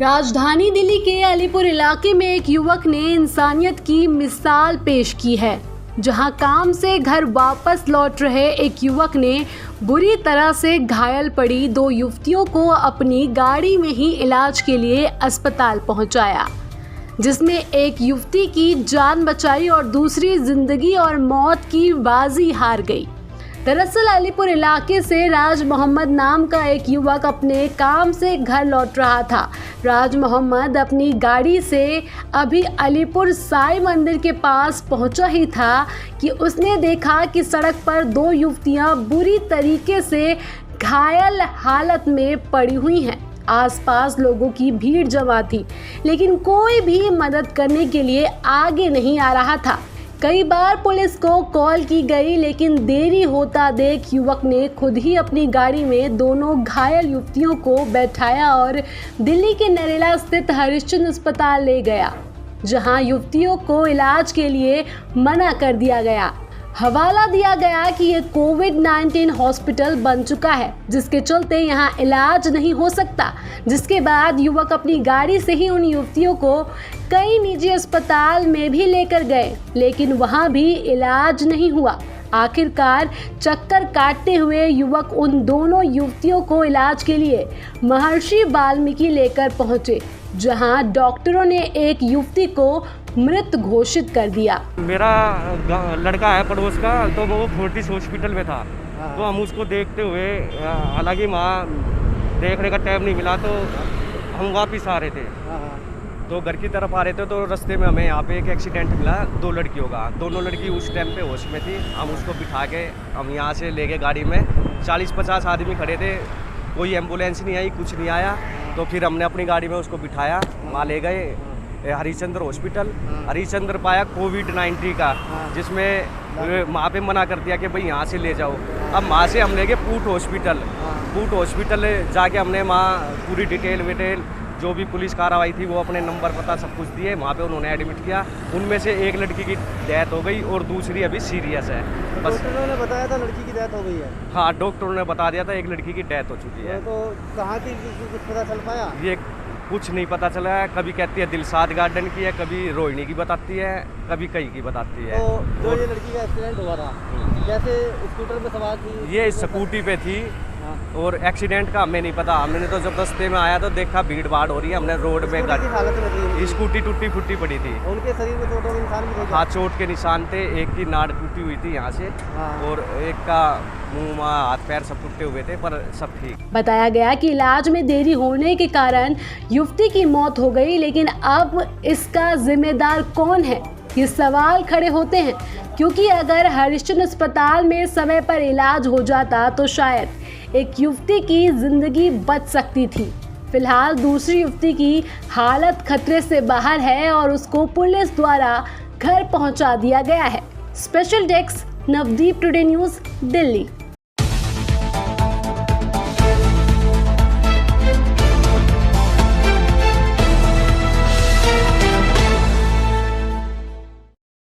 राजधानी दिल्ली के अलीपुर इलाके में एक युवक ने इंसानियत की मिसाल पेश की है, जहां काम से घर वापस लौट रहे एक युवक ने बुरी तरह से घायल पड़ी दो युवतियों को अपनी गाड़ी में ही इलाज के लिए अस्पताल पहुंचाया, जिसमें एक युवती की जान बचाई और दूसरी जिंदगी और मौत की बाजी हार गई। दरअसल अलीपुर इलाके से राज मोहम्मद नाम का एक युवक अपने काम से घर लौट रहा था। राज मोहम्मद अपनी गाड़ी से अभी अलीपुर साईं मंदिर के पास पहुंचा ही था कि उसने देखा कि सड़क पर दो युवतियां बुरी तरीके से घायल हालत में पड़ी हुई हैं। आसपास लोगों की भीड़ जमा थी, लेकिन कोई भी मदद करने के लिए आगे नहीं आ रहा था। कई बार पुलिस को कॉल की गई, लेकिन देरी होता देख युवक ने खुद ही अपनी गाड़ी में दोनों घायल युवतियों को बैठाया और दिल्ली के नरेला स्थित हरिश्चंद्र अस्पताल ले गया, जहां युवतियों को इलाज के लिए मना कर दिया गया। हवाला दिया गया कि ये कोविड-19 हॉस्पिटल बन चुका है, जिसके चलते यहाँ इलाज नहीं हो सकता। जिसके बाद युवक अपनी गाड़ी से ही उन युवतियों को कई निजी अस्पताल में भी लेकर गए, लेकिन वहाँ भी इलाज नहीं हुआ। आखिरकार चक्कर काटते हुए युवक उन दोनों युवतियों को इलाज के लिए महर्षि वाल्मीकि लेकर पहुंचे, जहां डॉक्टरों ने एक युवती को मृत घोषित कर दिया। मेरा लड़का है पड़ोस का, तो वो फोर्टिस हॉस्पिटल में था। तो हम उसको देखते हुए, हालांकि वहाँ देखने का टाइम नहीं मिला, तो हम वापस आ रहे थे। तो घर की तरफ आ रहे थे, तो रास्ते में हमें यहाँ पे एक एक्सीडेंट मिला दो लड़कियों का। दोनों लड़की उस टाइम पे होश में थी। हम उसको बिठा के हम यहाँ से ले गए गाड़ी में। 40-50 आदमी खड़े थे, कोई एम्बुलेंस नहीं आई, कुछ नहीं आया। तो फिर हमने अपनी गाड़ी में उसको बिठाया, वहाँ ले गए हरिश्चंद्र हॉस्पिटल। हरिश्चंद्र पाया कोविड-19 का, जिसमें वहाँ पे मना कर दिया कि भाई यहाँ से ले जाओ। अब वहाँ से हम ले गए पूट हॉस्पिटल जाके हमने वहाँ पूरी डिटेल जो भी पुलिस कार्रवाई थी वो अपने नंबर पता सब कुछ दिए। वहाँ पे उन्होंने एडमिट किया। उनमें से एक लड़की की डेथ हो गई और दूसरी अभी सीरियस है। बस डॉक्टरों ने बताया था लड़की की डेथ हो गई है। हाँ, डॉक्टरों ने बता दिया था एक लड़की की डेथ हो चुकी है। तो कहाँ की कुछ पता चल पाया? ये कुछ नहीं पता चला है। कभी कहती है दिलशाद गार्डन की है, कभी रोहिणी की बताती है, कभी कई की बताती है। तो जो ये लड़की का एक्सीडेंट हुआ था, कैसे स्कूटर पे सवार थी? ये स्कूटी पे थी और एक्सीडेंट का हमें नहीं पता। हमने तो जब रास्ते में आया तो देखा भीड़ भाड़ हो रही है। हमने रोड में स्कूटी टूटी फूटी पड़ी थी। उनके शरीर में चोटों के निशान भी थे? हाँ, चोट के निशान थे। एक की नाड़ टूटी हुई थी यहाँ से, और एक का मुंह हाथ पैर सब टूटे हुए थे, पर सब ठीक। बताया गया कि इलाज में देरी होने के कारण युवती की मौत हो गई, लेकिन अब इसका जिम्मेदार कौन है, ये सवाल खड़े होते हैं। क्योंकि अगर हरिश्चंद्र अस्पताल में समय पर इलाज हो जाता तो शायद एक युवती की जिंदगी बच सकती थी। फिलहाल दूसरी युवती की हालत खतरे से बाहर है और उसको पुलिस द्वारा घर पहुंचा दिया गया है। Special desk, Navdeep today news, Delhi.